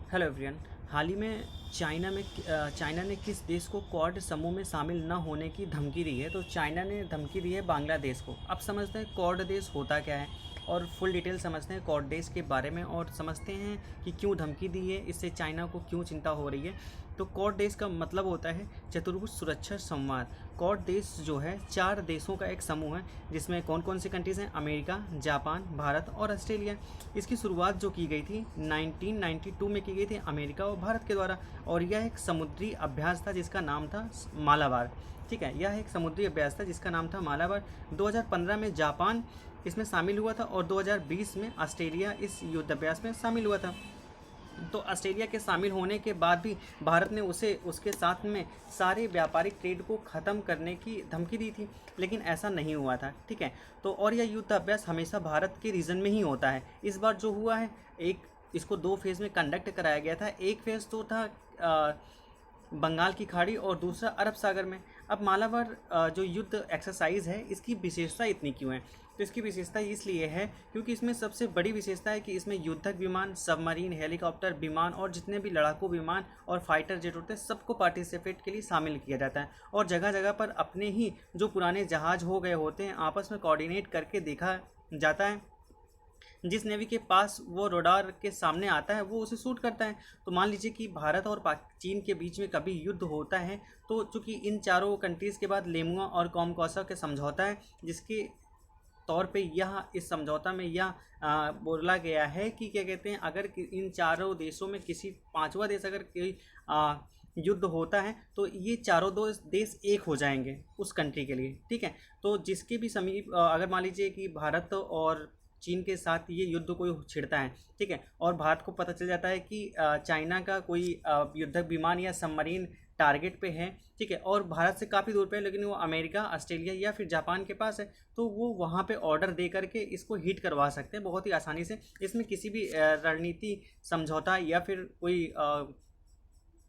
Hello everyone. हाल ही में China ने किस देश को क्वाड समूह में शामिल न होने की धमकी दी है। तो चाइना ने धमकी दी है बांग्लादेश को। अब समझते हैं क्वाड देश होता क्या है और फुल डिटेल समझते हैं क्वाड देश के बारे में और समझते हैं कि क्यों धमकी दी है, इससे चाइना को क्यों चिंता हो रही है। तो क्वाड देश का मतलब होता है चतुर्भुज सुरक्षा संवाद। क्वाड देश जो है 4 देशों का एक समूह है जिसमें कौन कौन सी कंट्रीज़ हैं, अमेरिका, जापान, भारत और ऑस्ट्रेलिया। इसकी शुरुआत जो की गई थी 1992 में की गई थी अमेरिका और भारत के द्वारा, और यह एक समुद्री अभ्यास था जिसका नाम था मालाबार। ठीक है, यह एक समुद्री अभ्यास था जिसका नाम था मालाबार। 2015 में जापान इसमें शामिल हुआ था और 2020 में ऑस्ट्रेलिया इस युद्धाभ्यास में शामिल हुआ था। तो ऑस्ट्रेलिया के शामिल होने के बाद भी भारत ने उसे उसके साथ में सारे व्यापारिक ट्रेड को ख़त्म करने की धमकी दी थी, लेकिन ऐसा नहीं हुआ था। ठीक है, तो और यह युद्ध अभ्यास हमेशा भारत के रीजन में ही होता है। इस बार जो हुआ है, एक इसको 2 फेज़ में कंडक्ट कराया गया था। एक फेज़ तो था बंगाल की खाड़ी और दूसरा अरब सागर में। अब मालाबार जो युद्ध एक्सरसाइज है, इसकी विशेषता इतनी क्यों है? तो इसकी विशेषता इसलिए है क्योंकि इसमें सबसे बड़ी विशेषता है कि इसमें युद्धक विमान, सबमरीन, हेलीकॉप्टर, विमान और जितने भी लड़ाकू विमान और फाइटर जेट होते हैं सबको पार्टिसिपेट के लिए शामिल किया जाता है। और जगह जगह पर अपने ही जो पुराने जहाज हो गए होते हैं आपस में कोऑर्डिनेट करके देखा जाता है। जिस नेवी के पास वो रडार के सामने आता है वो उसे शूट करता है। तो मान लीजिए कि भारत और चीन के बीच में कभी युद्ध होता है, तो चूंकि इन चारों कंट्रीज़ के बाद लेमुआ और कॉमकोसा के समझौता है, जिसके तौर पे यह इस समझौता में यह बोला गया है कि क्या कहते हैं, अगर इन चारों देशों में किसी पांचवा देश अगर कोई युद्ध होता है तो ये चारों दो देश एक हो जाएंगे उस कंट्री के लिए। ठीक है, तो जिसके भी समीप अगर मान लीजिए कि भारत और चीन के साथ ये युद्ध कोई छिड़ता है, ठीक है, और भारत को पता चल जाता है कि चाइना का कोई युद्धक विमान या सबमरीन टारगेट पे है, ठीक है, और भारत से काफ़ी दूर पे है, लेकिन वो अमेरिका, ऑस्ट्रेलिया या फिर जापान के पास है, तो वो वहाँ पे ऑर्डर दे करके इसको हिट करवा सकते हैं बहुत ही आसानी से। इसमें किसी भी रणनीति, समझौता या फिर कोई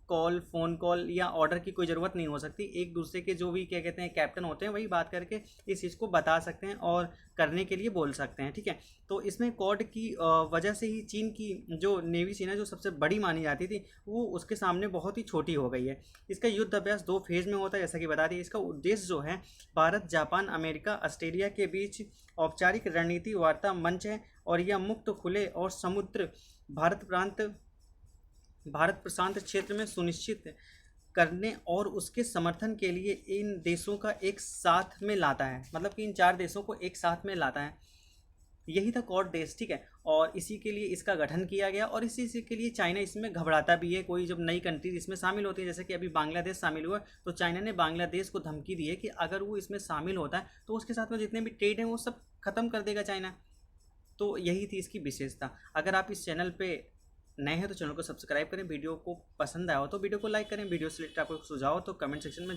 कॉल, फ़ोन कॉल या ऑर्डर की कोई ज़रूरत नहीं हो सकती। एक दूसरे के जो भी क्या कहते हैं कैप्टन होते हैं वही बात करके इस चीज़ को बता सकते हैं और करने के लिए बोल सकते हैं। ठीक है, तो इसमें क्वाड की वजह से ही चीन की जो नेवी सेना जो सबसे बड़ी मानी जाती थी वो उसके सामने बहुत ही छोटी हो गई है। इसका युद्ध अभ्यास 2 फेज़ में होता है जैसा कि बता दिया। इसका उद्देश्य जो है भारत, जापान, अमेरिका, ऑस्ट्रेलिया के बीच औपचारिक रणनीति वार्ता मंच है, और यह मुक्त, खुले और समुद्र भारत प्रशांत क्षेत्र में सुनिश्चित करने और उसके समर्थन के लिए इन देशों का एक साथ में लाता है। मतलब कि इन 4 देशों को एक साथ में लाता है। यही था क्वाड देश। ठीक है, और इसी के लिए इसका गठन किया गया और इसी के लिए चाइना इसमें घबराता भी है। कोई जब नई कंट्रीज इसमें शामिल होती है, जैसे कि अभी बांग्लादेश शामिल हुआ, तो चाइना ने बांग्लादेश को धमकी दी है कि अगर वो इसमें शामिल होता है तो उसके साथ में जितने भी ट्रेड हैं वो सब खत्म कर देगा चाइना। तो यही थी इसकी विशेषता। अगर आप इस चैनल पे नए हैं तो चैनल को सब्सक्राइब करें। वीडियो को पसंद आया हो तो वीडियो को लाइक करें। वीडियो से रिलेटेड आपको सुझाव हो तो कमेंट सेक्शन में